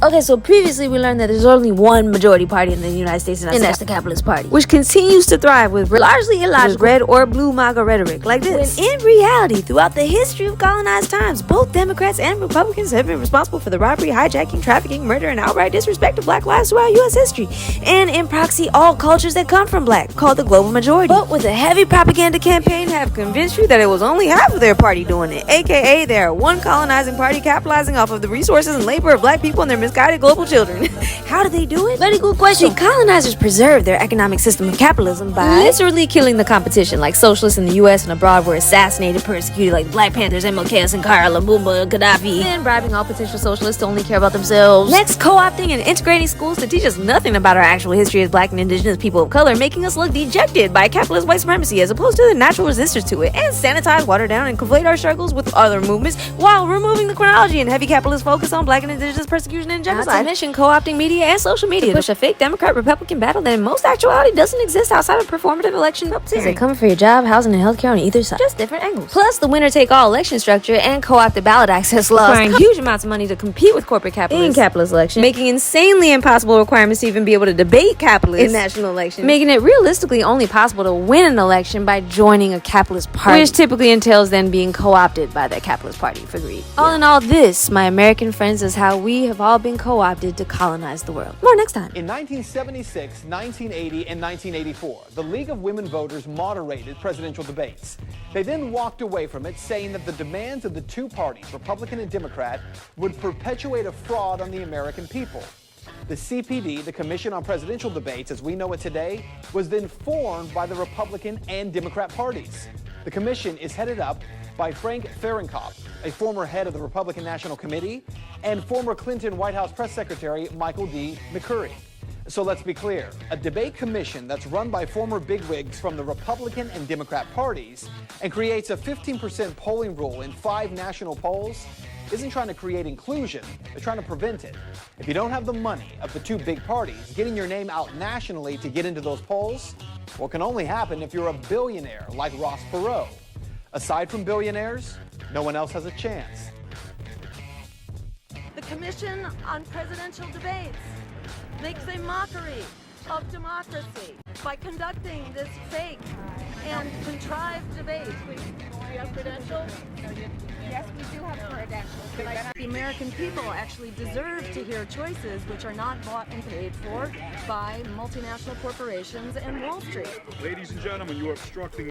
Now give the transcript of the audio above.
Okay, so previously we learned that there's only one majority party in the United States, and that's the Capitalist Party, which continues to thrive with largely illogical red or blue MAGA rhetoric like this. When in reality, throughout the history of colonized times, both Democrats and Republicans have been responsible for the robbery, hijacking, trafficking, murder, and outright disrespect of black lives throughout U.S. history, and in proxy all cultures that come from black, called the global majority. But with a heavy propaganda campaign have convinced you that it was only half of their party doing it, aka they are one colonizing party capitalizing off of the resources and labor of black people and their misguided global children. How do they do it? Very good question. See, colonizers preserved their economic system of capitalism by literally killing the competition, like socialists in the US and abroad were assassinated, persecuted, like Black Panthers, MLK, Sankara, Lumumba, Gaddafi, and bribing all potential socialists to only care about themselves. Next, co-opting and integrating schools to teach us nothing about our actual history as black and indigenous people of color, making us look dejected by capitalist white supremacy as opposed to the natural resistors to it, and sanitize, water down, and conflate our struggles with other movements while removing the chronology and heavy capitalist focus on black and indigenous persecution and genocide. Not to mention co-opting media and social media to push a fake Democrat-Republican battle that in most actuality doesn't exist outside of performative election puppeteering. They come for your job, housing, and healthcare on either side. Just different angles. Plus the winner-take-all election structure and co-opted ballot access laws requiring huge amounts of money to compete with corporate capitalists in capitalist elections, making insanely impossible requirements to even be able to debate capitalists in national elections, making it realistically only possible to win an election by joining a capitalist party, which typically entails then being co-opted by that capitalist party for greed. All in all, this, my American friends, is how we have all been co-opted to colonize the world. More next time. In 1976, 1980, and 1984, the League of Women Voters moderated presidential debates. They then walked away from it, saying that the demands of the two parties, Republican and Democrat, would perpetuate a fraud on the American people. The CPD, the Commission on Presidential Debates, as we know it today, was then formed by the Republican and Democrat parties. The commission is headed up by Frank Fahrenkopf, a former head of the Republican National Committee, and former Clinton White House Press Secretary Michael D. McCurry. So let's be clear, a debate commission that's run by former bigwigs from the Republican and Democrat parties and creates a 15% polling rule in 5 national polls isn't trying to create inclusion, they're trying to prevent it. If you don't have the money of the two big parties getting your name out nationally to get into those polls, well, it can only happen if you're a billionaire like Ross Perot. Aside from billionaires, no one else has a chance. The Commission on Presidential Debates makes a mockery of democracy by conducting this fake and contrived debate. Do you have credentials? Yes, we do have credentials. The American people actually deserve to hear choices which are not bought and paid for by multinational corporations and Wall Street. Ladies and gentlemen, you are obstructing